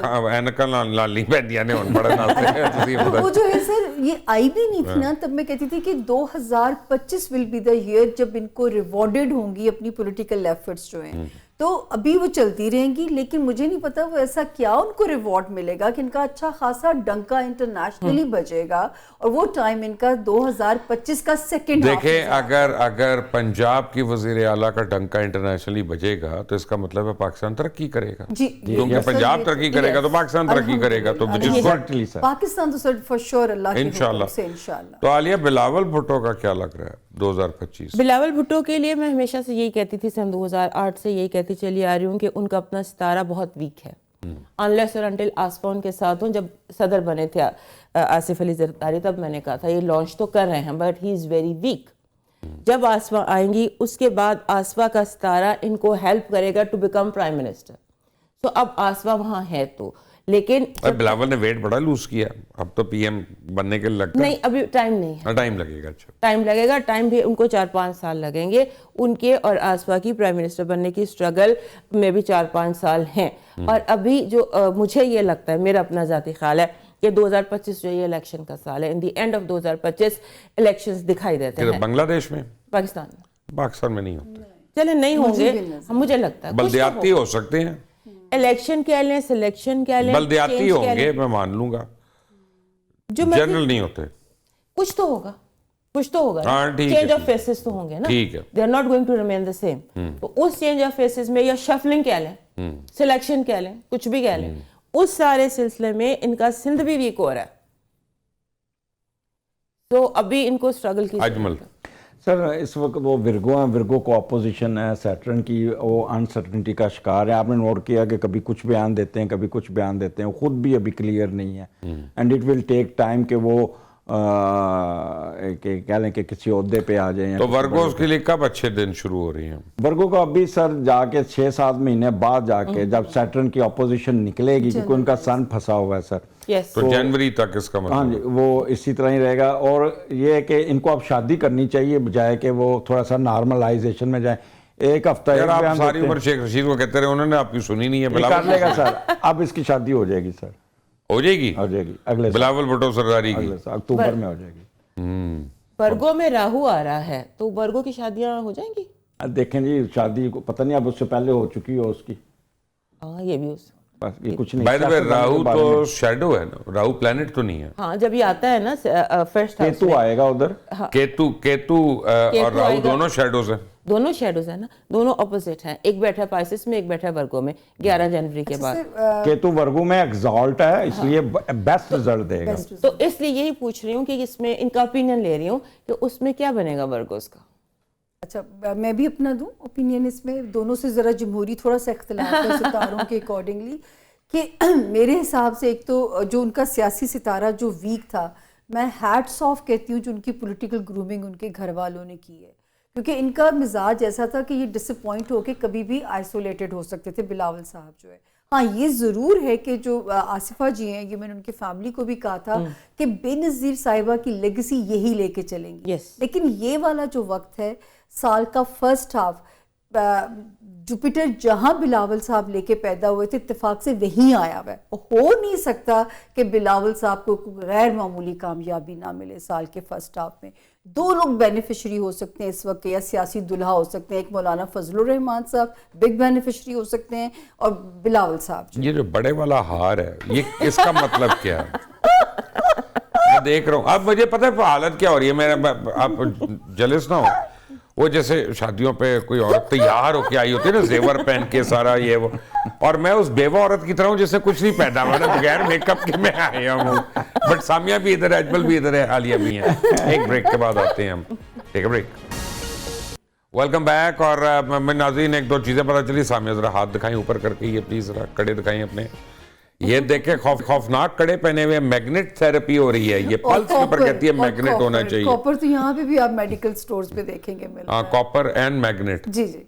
وہ جو ہے سر یہ آئی بھی نہیں تھی نا, تب میں کہتی تھی کہ 2025 ول بی دا ایئر جب ان کو ریوارڈڈ ہوں گی اپنی پولیٹیکل ایفرٹس جو ہیں. تو ابھی وہ چلتی رہیں گی, لیکن مجھے نہیں پتا وہ ایسا کیا ان کو ریوارڈ ملے گا کہ ان کا اچھا خاصا ڈنکا انٹرنیشنلی بجے گا, اور وہ ٹائم ان کا 2025 کا سیکنڈ. دیکھیں اگر پنجاب کی وزیر اعلیٰ کا ڈنکا انٹرنیشنلی بجے گا تو اس کا مطلب ہے پاکستان ترقی کرے گا. جی کیونکہ پنجاب ترقی کرے گا تو پاکستان ترقی کرے گا. تو پاکستان تو سر فور شیور اللہ کی حکم سے انشاءاللہ. تو عالیہ بلاول بھٹو کا کیا لگ رہا ہے 2025؟ بلاول بھٹو کے لیے میں ہمیشہ سے یہی کہتی تھی, سن 2008 سے یہی کہتی چلی آ رہی ہوں کہ ان کا اپنا ستارہ بہت ویک ہے. انلیس اور انٹل آسفا ان کے ساتھ ہوں. جب صدر بنے تھے آصف علی زرداری تب میں نے کہا تھا یہ لانچ تو کر رہے ہیں but he is very weak. جب آسفا آئیں گی اس کے بعد آسفا کا ستارہ ان کو ہیلپ کرے گا ٹو بیکم پرائم منسٹر. تو اب آسفا وہاں ہے تو, لیکن بلاول نے ویٹ بڑا لوز کیا, اب تو پی ایم بننے کے لگتا نہیں, ابھی ٹائم نہیں ہے. ٹائم لگے گا. اچھا ٹائم لگے گا, ٹائم بھی ان کو 4-5 سال لگیں گے. ان کے اور آسفا کی پرائم منسٹر بننے کی اسٹرگل میں بھی 4-5 سال ہیں. اور ابھی جو مجھے یہ لگتا ہے, میرا اپنا ذاتی خیال ہے کہ 2025 جو یہ الیکشن کا سال ہے, ان دی اینڈ آف 2025 الیکشنز دکھائی دیتے ہیں. بنگلہ دیش میں, پاکستان میں نہیں ہوتے. چلے نہیں ہوں گے, مجھے لگتا ہے بلدیاتی ہو سکتے ہیں, الیکشن کہہ لیں, سلیکشن کہہ لیں, بلدیاتی ہوں گے میں مان لوں گا, جو جنرل نہیں ہوتے. کچھ تو ہوگا, چینج آف فیسز تو ہوں گے نا. They are not going to remain the same. تو اس چینج آف فیسز میں یا شفلنگ کہہ لیں, سلیکشن کہہ لیں, کچھ بھی کہہ لیں, اس سارے سلسلے میں ان کا سندھ بھی ویک ہو رہا ہے. تو ابھی ان کو اسٹرگل کی اجمل سر اس وقت وہ ورگو کو اپوزیشن ہے, سیٹرن کی وہ انسرٹنٹی کا شکار ہے. آپ نے نوٹ کیا کہ کبھی کچھ بیان دیتے ہیں, کبھی کچھ بیان دیتے ہیں, خود بھی ابھی کلیئر نہیں ہے. And it will take time کہ وہ کہہ لیں کہ کسی عہدے پہ آ جائیں. تو ورگوز کے لیے کب اچھے دن شروع ہو رہی ہیں؟ ورگو کو ابھی سر جا کے 6-7 مہینے بعد جا کے جب سیٹرن کی اپوزیشن نکلے گی, کیونکہ ان کا سن پھنسا ہوا ہے سر. تو جنوری تک اس کا مطلب. ہاں جی, وہ اسی طرح ہی رہے گا. اور یہ ہے کہ ان کو اب شادی کرنی چاہیے بجائے کہ وہ تھوڑا سا نارملائزیشن میں جائیں. ایک ہفتہ آپ ساری عمر شیخ رشید کو کہتے رہے, انہوں نے آپ کی سنی نہیں ہے. کر لے گا سر, اب اس کی شادی ہو جائے گی سر, ہو جائے گی اگلے بلاول بھٹو سرداری کی اکتوبر میں ہو جائے گی. ورگو میں راہو آ رہا ہے تو ورگو کی شادیاں ہو جائیں گی. دیکھیں جی, شادی کو پتہ نہیں اب اس سے پہلے ہو چکی ہو اس کی. ہاں یہ بھی اس یہ کچھ نہیں. بائی دا وے راہو تو شیڈو ہے نا, راہو پلانٹ تو نہیں ہے. ہاں جب یہ آتا ہے نا فرسٹ ہاؤس کیتو آئے گا ادھر, کیتو اور راہو دونوں شیڈوز ہیں. دونوں شیڈوز ہیں نا, دونوں اپوزٹ ہیں. ایک بیٹھا پائسس میں, ایک بیٹھا ورگو میں 11 جنوری کے بعد. کیتو ورگو میں ایگزالٹ ہے, اس لیے بیسٹ رزلٹ دے گا. تو اس لیے یہی پوچھ رہی ہوں کہ اس میں ان کا اوپینین لے رہی ہوں کہ اس میں کیا بنے گا ورگوز کا. اچھا میں بھی اپنا دوں اوپینین اس میں. دونوں سے ذرا جمہوری تھوڑا سا اختلاف ہے ستاروں کے اکارڈنگلی, کہ میرے حساب سے ایک تو جو ان کا سیاسی ستارہ جو ویک تھا, میں ہیٹس آف کہتی ہوں جو ان کی پولیٹیکل گرومنگ ان کے گھر والوں نے کی ہے. کیونکہ ان کا مزاج ایسا تھا کہ یہ ڈس اپوائنٹ ہو کے کبھی بھی آئسولیٹڈ ہو سکتے تھے بلاول صاحب جو ہے. ہاں یہ ضرور ہے کہ جو آصفہ جی ہیں, یہ میں نے ان کی فیملی کو بھی کہا تھا کہ بے نظیر صاحبہ کی لیگسی یہی لے کے چلیں گی. لیکن یہ والا جو وقت ہے سال کا فرسٹ ہاف, جوپیٹر جہاں بلاول صاحب لے کے پیدا ہوئے تھے اتفاق سے وہیں آیا ہوا ہے. ہو نہیں سکتا کہ بلاول صاحب کو کوئی غیر معمولی کامیابی نہ ملے سال کے فرسٹ ہاف میں. 2 لوگ بینیفیشری ہو سکتے ہیں اس وقت, یا سیاسی دلہا ہو سکتے ہیں, ایک مولانا فضل الرحمان صاحب بگ بینیفیشری ہو سکتے ہیں, اور بلاول صاحب. یہ جو بڑے والا ہار ہے یہ اس کا مطلب کیا ہے؟ میں دیکھ رہا ہوں اب مجھے پتہ ہے حالت کیا ہو رہی ہے میرا, آپ جلس نہ ہو. وہ جیسے شادیوں پہ کوئی عورت تیار ہو کے آئی ہوتی ہے نا, زیور پہن کے سارا یہ وہ, اور میں اس بیوہ عورت کی طرح ہوں جس سے کچھ نہیں پیدا ہوا نا, بغیر میک اپ کے میں آیا ہوں. بٹ سامیہ بھی ادھر ہے, اجمل بھی ادھر ہے, عالیہ بھی ہیں. ایک بریک کے بعد آتے ہیں ہم. ٹیک اے بریک. Welcome back. اور میں ناظرین ایک 2 چیزیں پتہ چلی. سامیہ ذرا ہاتھ دکھائیں اوپر کر کے, یہ پلیز ذرا کڑے دکھائیں اپنے. یہ دیکھیں خوفناک کڑے پہنے ہوئے, میگنیٹ تھراپی ہو رہی ہے. یہ پلس کے اوپر کہتی ہے میگنیٹ ہونا چاہیے. کاپر تو یہاں پہ بھی آپ میڈیکل سٹورز پہ دیکھیں گے ملتا ہے. Copper and magnet. جی جی.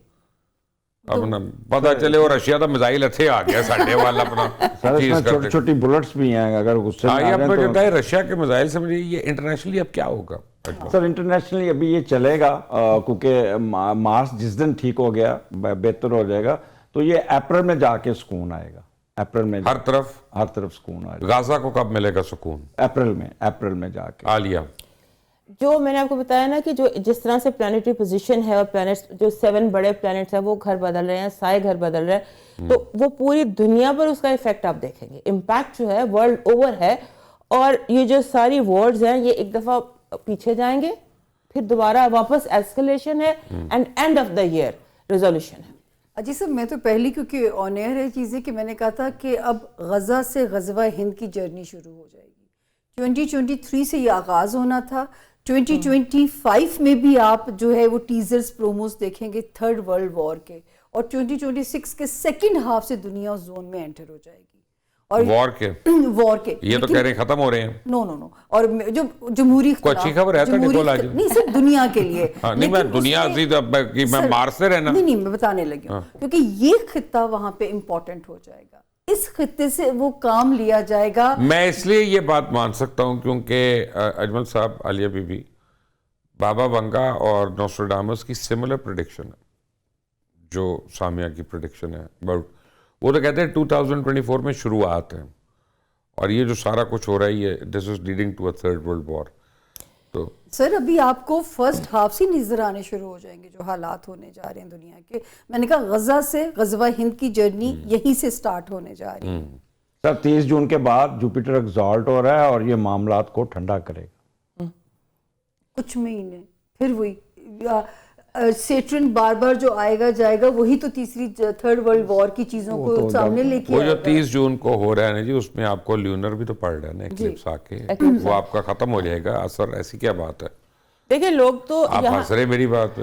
اب نا پتہ چلے وہ رشیا تو میزائل اتھے آ گیا ساڈے والا اپنا چیز کرتے. چھوٹی چھوٹی بلٹس بھی ہیں, اگر غصے میں اب جو کہا ہے رشیا کے میزائل سے, مجھے یہ انٹرنیشنلی اب کیا ہوگا سر؟ انٹرنیشنلی ابھی یہ چلے گا کیونکہ مارس جس دن ٹھیک ہو گیا, بہتر ہو جائے گا, تو یہ اپریل میں جا کے سکون آئے گا. اپریل میں ہر طرف سکون آئے گا. غازہ کو کب ملے گا سکون؟ اپریل میں جا کے. عالیہ, جو میں نے آپ کو بتایا نا کہ جو جس طرح سے پلانیٹری پوزیشن ہے, اور پلانٹس جو 7 بڑے پلانٹس ہیں وہ گھر بدل رہے ہیں, سائے گھر بدل رہے ہیں, تو وہ پوری دنیا پر اس کا ایفیکٹ آپ دیکھیں گے. امپیکٹ جو ہے ورلڈ اوور ہے, اور یہ جو ساری وارز ہیں یہ ایک دفعہ پیچھے جائیں گے, پھر دوبارہ واپس ایسکلیشن ہے, and end of the year resolution ہے. جی سر, میں تو پہلی کیونکہ آن ایئر ہے چیزیں کہ میں نے کہا تھا کہ اب غزہ سے غزوہ ہند کی جرنی شروع ہو جائے گی. 2023 سے یہ آغاز ہونا تھا. 2025 میں بھی آپ جو ہے وہ ٹیزرز پروموز دیکھیں گے 3rd ورلڈ وار کے, اور 2026 کے سیکنڈ ہاف سے دنیا اس زون میں انٹر ہو جائے گی. اور وار کے یہ تو کہہ رہے ہیں ختم ہو رہے ہیں. نو, اور جو جمہوری کوئی اچھی خبر ہے تو نکول آج نہیں صرف دنیا کے لیے. نہیں میں دنیا میں مارس سے رہنا نہیں میں بتانے لگی ہوں, کیونکہ یہ خطہ وہاں پہ امپورٹنٹ ہو جائے گا, اس خطے سے وہ کام لیا جائے گا. میں اس لیے یہ بات مان سکتا ہوں کیونکہ اجمل صاحب, عالیہ بی بی, بابا ونگا اور نوسٹراڈامس کی سملر پریڈکشن ہے جو سامیہ کی پریڈکشن ہے. بٹ وہ تو کہتے ہیں 2024 میں شروعات ہیں, اور یہ جو سارا کچھ ہو رہا ہے یہ this is leading to a 3rd world war. تو سر ابھی آپ کو فرسٹ ہاف سے نظر آنے شروع ہو جائیں گے جو حالات ہونے جا رہے ہیں دنیا کے. میں نے کہا غزہ سے غزوہ ہند کی جرنی یہیں سے سٹارٹ ہونے جا رہی ہے. سر 30 جون کے بعد جوپیٹر ایگزالٹ ہو رہا ہے, اور یہ معاملات کو ٹھنڈا کرے گا. کچھ مہینے پھر وہی سیٹرن بار بار جو آئے گا جائے گا, وہی تو 3rd ورلڈ وار کی چیزوں کو سامنے لے کے وہ جو 30 جون کو ہو رہا ہے نا جی, اس میں آپ کو لیونر بھی تو پڑ رہا ہے نا, ایکلپس آ کے, وہ آپ کا ختم ہو جائے گا اثر. ایسی کیا بات ہے؟ دیکھیں لوگ تو آپ ہنس رہے میری بات پہ.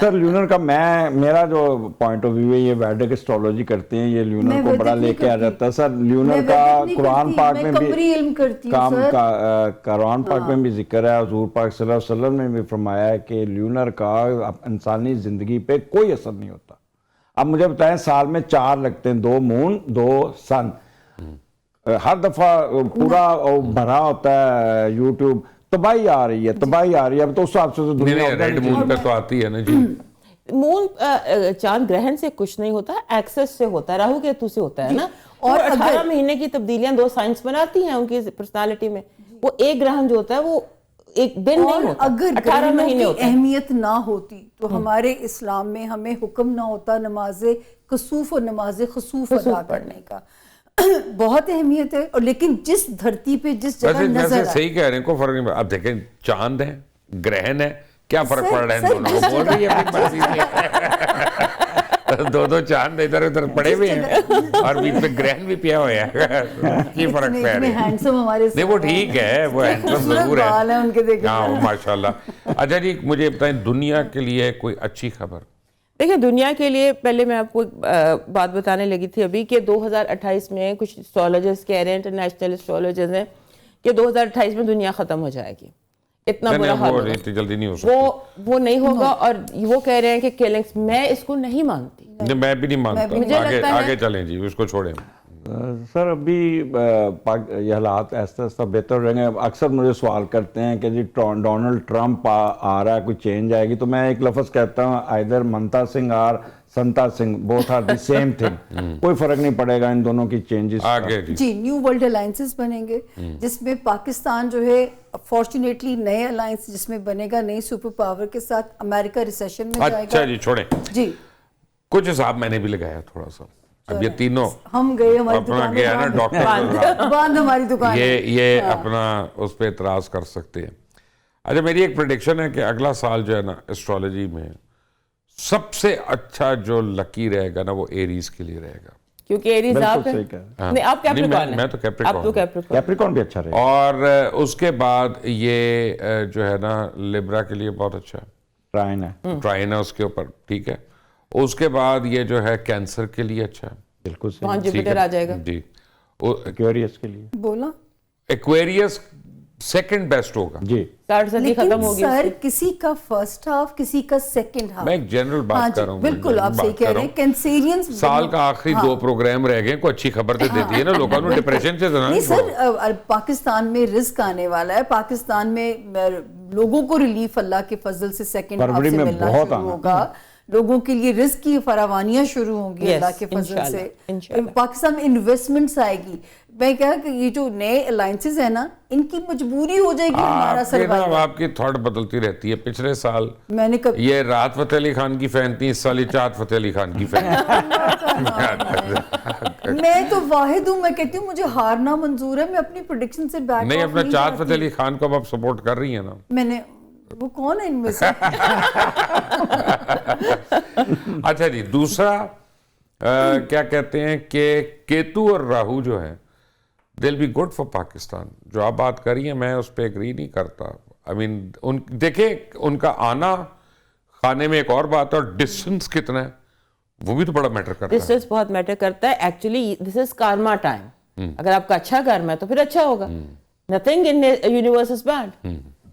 سر لیونر کا میرا جو پوائنٹ آف ویو ہے, یہ ویدک اسٹرالوجی کرتے ہیں, یہ لیونر کو بڑا لے کے آ جاتا ہے. سر لیونر کا قرآن پاک میں بھی قرآن پاک میں بھی ذکر ہے, حضور پاک صلی اللہ علیہ وسلم نے بھی فرمایا ہے کہ لیونر کا انسانی زندگی پہ کوئی اثر نہیں ہوتا. اب مجھے بتائیں, سال میں 4 لگتے ہیں, 2 مون 2 سن, ہر دفعہ پورا بھرا ہوتا ہے یوٹیوب. تباہی آ رہی ہے. اب تو اس حساب سے دنیا ریڈ مون پہ تو آتی ہے نا جی. مون چاند گرہن سے کچھ نہیں ہوتا, ایکسس سے ہوتا ہے, راہو کیتو سے ہوتا ہے نا. اور 18 مہینے کی تبدیلیاں 2 سائنس بناتی ہیں ان کی پرسنالٹی میں. وہ ایک گرہن جو ہوتا ہے وہ ایک دن نہیں ہوتا, اگر 18 مہینے ہوتا ہے. اہمیت نہ ہوتی تو ہمارے اسلام میں ہمیں حکم نہ ہوتا نماز کسوف اور نماز خسوف ادا کرنے کا. بہت اہمیت ہے, اور لیکن جس دھرتی پہ جس جگہ نظر آئے. صحیح کہہ رہے ہیں, کوئی فرق نہیں. اب دیکھیں چاند ہے, گرہن ہے, کیا فرق پڑ رہا ہے ان دونوں کو؟ بول رہی ہے اپنی مرضی سے. 2 چاند ادھر ادھر پڑے ہوئے ہیں, اور بیچ میں گرہن بھی پیا ہوا ہے. کی فرق پہ رہے ہیں. نہیں وہ ٹھیک ہے, وہ ہینڈسم ضرور ہے. ہاں ماشاء اللہ. اچھا جی مجھے بتائیں, دنیا کے لیے کوئی اچھی خبر؟ دیکھیں دنیا کے لیے پہلے میں آپ کو بات بتانے لگی تھی ابھی کہ 2028 میں کچھ اسٹرالوجرز کہہ رہے ہیں, انٹرنیشنل اسٹرالوجرز ہیں, کہ 2028 میں دنیا ختم ہو جائے گی. اتنا برا حال ہوگا, جلدی نہیں ہو سکتا, وہ نہیں ہوگا. اور وہ کہہ رہے ہیں کہ کلنگز, میں اس کو نہیں مانتی. میں بھی نہیں مانتا. آگے چلیں جی, اس کو چھوڑیں. سر ابھی یہ حالات ایسا ایسا بہتر رہیں گے. اکثر مجھے سوال کرتے ہیں کہ جی ڈونلڈ ٹرمپ آ رہا ہے, کوئی چینج آئے گی, تو میں ایک لفظ کہتا ہوں, آئیدر منتا سنگھ اور Santa Singh, both are the same thing. کوئی فرق نہیں پڑے گا ان دونوں کی چینجز. آگے جی نیو ورلڈ الائنسز بنیں گے جس میں پاکستان جو ہے فارچونیٹلی نئے الائنس جس میں بنے گا نئی سپر پاور کے ساتھ. امریکہ ریسیشن میں جائے گا. اچھا جی چھوڑیں, جی کچھ حساب میں نے بھی لگایا تھوڑا سا. اب یہ تینوں ہم گئے ہماری اپنا دکان گیا نا ڈاکٹر باندھ ہماری دکان. یہ اپنا اس پہ اعتراض کر سکتے ہیں. اچھا میری ایک پریڈکشن ہے کہ اگلا سال جو ہے نا اسٹرالوجی میں سب سے اچھا جو لکی رہے گا نا وہ ایریز کے لیے رہے گا, کیونکہ ایریز آپ ہیں. نہیں آپ کیپریکارن ہیں. میں تو آپ تو کیپریکارن. کیپریکارن بھی اچھا رہے گا. اور اس کے بعد یہ جو ہے نا لیبرا کے لیے بہت اچھا ہے, ٹرائن ہے, ٹرائن ہے اس کے اوپر, ٹھیک ہے. اس کے بعد یہ جو ہے کینسر کے لیے اچھا ہے, بالکل وہاں جوپیٹر آ جائے گا. جی. ایکویریس کے لیے بولا ایکویریس سیکنڈ بیسٹ ہوگا. جی 60 صدی لیکن ختم ہوگی. سر کسی کا فرسٹ ہاف کسی کا سیکنڈ ہاف. میں ایک جنرل بات کر رہا ہوں. بالکل آپ صحیح کہہ رہے ہیں. کینسیرینز سال کا آخری 2 پروگرام رہ گئے, کوئی اچھی خبر تو دیتی ہے نا لوگوں نے, ڈپریشن سے نہیں سر, پاکستان میں رزق آنے والا ہے. پاکستان میں لوگوں کو ریلیف اللہ کے فضل سے سیکنڈ ہاف سے ملنا شروع ہوگا. لوگوں کے لیے رزق کی فراوانیاں شروع ہوں گی اللہ کے فضل سے. پاکستان میں انویسٹمنٹس آئے گی. میں کہا کہ یہ جو نئے الائنسز ہیں نا ان کی مجبوری ہو جائے گی ہمارا سروائیول. آپ کی تھاٹ بدلتی رہتی ہے. پچھلے سال میں نے یہ راحت فتح علی خان کی فین تھی, اس سال یہ چاہت فتح علی خان کی فین. میں تو واحد ہوں, میں کہتی ہوں مجھے ہارنا منظور ہے, میں اپنی پریڈکشن سے بیک نہیں, اپنا چاہت فتح علی خان کو اب آپ سپورٹ کر رہی ہیں نا. میں نے وہ کون ہے ان میں سے. اچھا جی, دوسرا کیا کہتے ہیں کہ کیتو اور راہو جو ہے they'll be good for Pakistan. جو آپ بات کر رہی ہیں میں اس پہ ایگری نہیں کرتا. I mean دیکھیں ان کا آنا خانے میں ایک اور بات ہے, اور ڈسٹنس کتنا ہے وہ بھی تو بڑا میٹر کرتا ہے. ڈسٹنس بہت میٹر کرتا ہے. Actually this is karma time. اگر آپ کا اچھا کارما ہے تو پھر اچھا ہوگا. Nothing in universe is bad.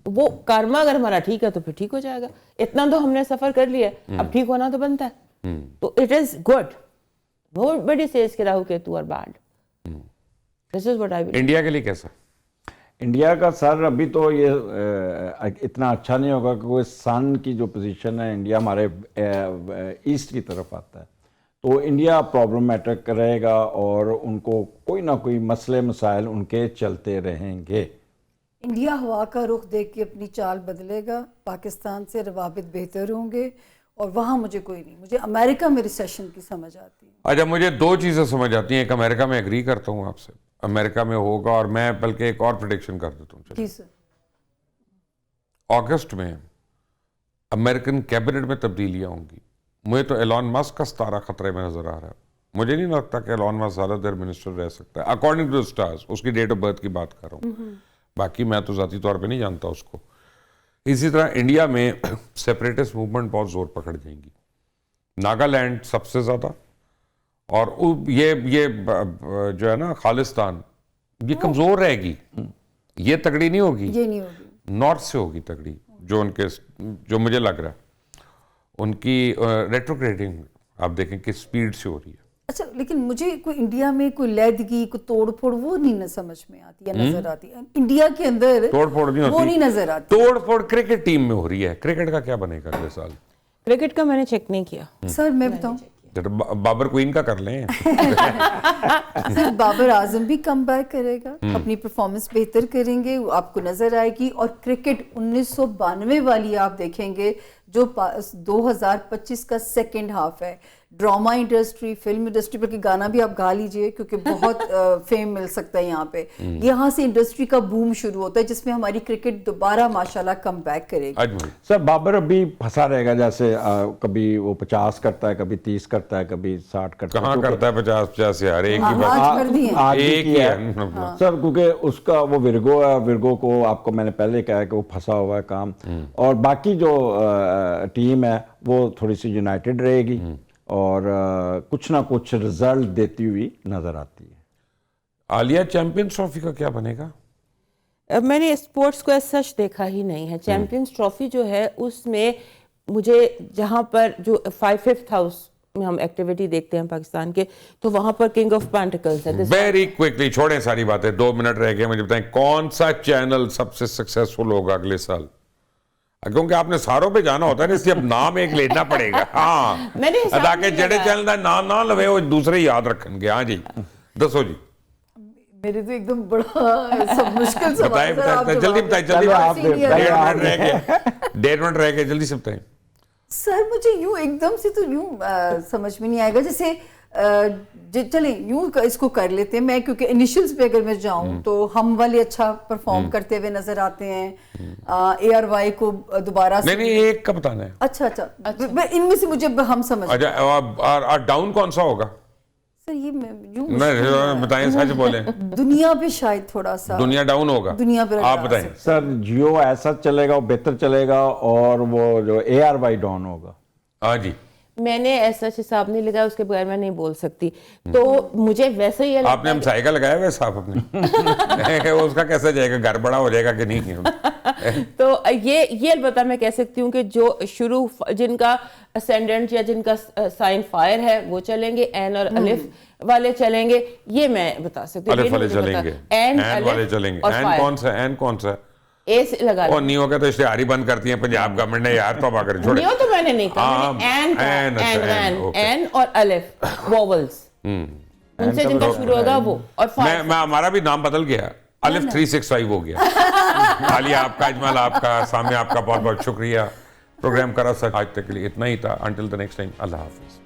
وہ کارما اگر ہمارا ٹھیک ہے تو پھر ٹھیک ہو جائے گا. اتنا تو ہم نے سفر کر لیا, اب ٹھیک ہونا تو بنتا ہے. تو it is good. Nobody says کہ راہو کیتو اور bad. This is what I believe. India کے لیے کیسا؟ انڈیا کا سر ابھی تو یہ اتنا اچھا نہیں ہوگا کیونکہ سن کی جو پوزیشن ہے انڈیا ہمارے ایسٹ کی طرف آتا ہے, تو انڈیا پرابلمیٹک رہے گا اور ان کو کوئی نہ کوئی مسئلے مسائل ان کے چلتے رہیں گے. انڈیا ہوا کا رخ دیکھ کے اپنی چال بدلے گا, پاکستان سے روابط بہتر ہوں گے, اور وہاں مجھے کوئی نہیں. مجھے امریکہ میں ریسیشن کی سمجھ آتی ہے. اچھا مجھے 2 چیزیں سمجھ آتی ہیں. ایک امریکہ میں ایگری کرتا ہوں آپ سے, امریکہ میں ہوگا, اور میں بلکہ ایک اور پریڈکشن کر دیتا ہوں. جی سر. اگست میں امریکن کیبنٹ میں تبدیلیاں ہوں گی. مجھے تو ایلون مسک کا ستارہ خطرے میں نظر آ رہا ہے. مجھے نہیں لگتا کہ ایلون مسک زیادہ دیر منسٹر رہ سکتا ہے اکارڈنگ ٹو سٹارز. اس کی ڈیٹ آف برتھ کی بات کر رہا ہوں, باقی میں تو ذاتی طور پہ نہیں جانتا اس کو. اسی طرح انڈیا میں سیپریٹسٹ موومنٹ بہت زور پکڑ جائیں گی. ناگالینڈ سب سے زیادہ, اور یہ جو ہے نا خالستان یہ کمزور رہے گی, یہ تگڑی نہیں ہوگی. یہ نہیں ہوگی, نارتھ سے ہوگی تگڑی, جو مجھے لگ رہا ہے ان کی ریٹروگریڈنگ آپ دیکھیں کہ سپیڈ سے ہو رہی ہے. اچھا لیکن مجھے کوئی انڈیا میں کوئی لیدگی کوئی توڑ پھوڑ وہ نہیں سمجھ میں آتی ہے, نظر آتی ہے. انڈیا کے اندر توڑ پھوڑ نہیں ہوتی, وہ نہیں نظر آتی. توڑ پھوڑ کرکٹ ٹیم میں ہو رہی ہے. کرکٹ کا کیا بنے گا اگلے سال؟ کرکٹ کا میں نے چیک نہیں کیا سر. میں بتاؤں بابر کوئن کا کر لیں. سر بابر اعظم بھی کم بیک کرے گا, اپنی پرفارمنس بہتر کریں گے, آپ کو نظر آئے گی. اور کرکٹ 1992 والی آپ دیکھیں گے جو 2025 کا سیکنڈ ہاف ہے. ڈراما انڈسٹری, فلم انڈسٹری پر گانا بھی آپ گا لیجئے کیونکہ بہت فیم مل سکتا ہے یہاں پہ. یہاں سے انڈسٹری کا بوم شروع ہوتا ہے جس میں ہماری کرکٹ دوبارہ ماشاءاللہ کم بیک کرے گی. سر بابر ابھی پھنسا رہے گا, جیسے کبھی وہ 50 کرتا ہے, کبھی 30 کرتا ہے, کبھی 60 کرتا ہے. کہاں کرتا ہے 50 یار, ایک ہی بات ایک ہی ہے سر, کیونکہ اس کا وہ ورگو ہے. ورگو کو آپ کو میں نے پہلے کہا کہ وہ پھنسا ہوا ہے کام, اور باقی جو ٹیم ہے وہ تھوڑی سی یونائٹڈ رہے گی اور کچھ نہ کچھ رزلٹ دیتی ہوئی نظر آتی ہے. عالیہ چیمپئنز ٹرافی کا کیا بنے گا؟ میں نے اسپورٹس کو ایز سچ دیکھا ہی نہیں ہے. چیمپئنز ٹرافی جو ہے اس میں مجھے جہاں پر جو 5th ہاؤس میں ہم ایکٹیویٹی دیکھتے ہیں پاکستان کے تو وہاں پر کنگ آف پینٹیکلز ہے. ویری کوئکلی چھوڑیں ساری باتیں, 2 منٹ رہ گئے, مجھے بتائیں کون سا چینل سب سے سکسیسفل ہوگا اگلے سال؟ کیونکہ آپ نے ساروں پہ جانا ہوتا ہے نا, اس لیے اب نام ایک لینا پڑے گا. ہاں تاکہ جڑے چینل کا نام نہ لوے وہ دوسرے یاد رکھیں گے. ہاں جی دسو جی. میرے تو ایک دم بڑا سب مشکل سوال بتائیں جلدی بتائیں, جلدی 1.5 منٹ رہ گئے, جلدی سے بتائیں. سر مجھے یوں ایک دم سے تو یوں سمجھ میں نہیں آئے گا, جیسے چلیں یوں اس کو کر لیتے ہیں. میں کیونکہ انیشلز پہ اگر میں جاؤں تو ہم والے اچھا پرفارم کرتے ہوئے نظر آتے ہیں. ARY کو دوبارہ نہیں ایک کا بتانا ہے. اچھا ان میں سے مجھے ہم سمجھ. اچھا ڈاؤن کون سا ہوگا سر یہ یوں بتائیں, سچ بولیں. دنیا پہ شاید تھوڑا سا دنیا ڈاؤن ہوگا, دنیا پہ آپ بتائیں. سر جیو ایسا چلے گا, وہ بہتر چلے گا, اور وہ جو ARY ڈاؤن ہوگا. ہاں جی میں نے ایسا حساب نہیں لگایا, اس کے بغیر میں نہیں بول سکتی. تو مجھے ویسے ہی آپ نے ہم سائیکل لگایا ہوا صاحب اپنے اس کا کیسا جائے گا, گھر بڑا ہو جائے گا کہ نہیں؟ تو یہ البتہ میں کہہ سکتی ہوں کہ جو شروع جن کا اسینڈنٹ یا جن کا سائن فائر ہے وہ چلیں گے, این اور الف والے چلیں گے, یہ میں بتا سکتی ہوں. الف والے چلیں گے, این والے چلیں گے. این کون سا, این کون سا؟ اے سے لگا لیں. اور نیو کا تو اشتہاری بند کرتی ہیں پنجاب گورنمنٹ نے یار, توبہ کریں چھوڑیں. نیو تو میں نے نہیں کہا, این اور الف ووولز, ان سے جن کا شروع ہوگا وہ. اور ہمارا بھی نام بدل گیا, الف 365 ہو گیا. عالیہ آپ کا, اجمل آپ کا, سامع آپ کا بہت بہت شکریہ. پروگرام کرا سر آج تک کے لیے اتنا ہی تھا. انٹل دی نیکسٹ ٹائم, اللہ حافظ.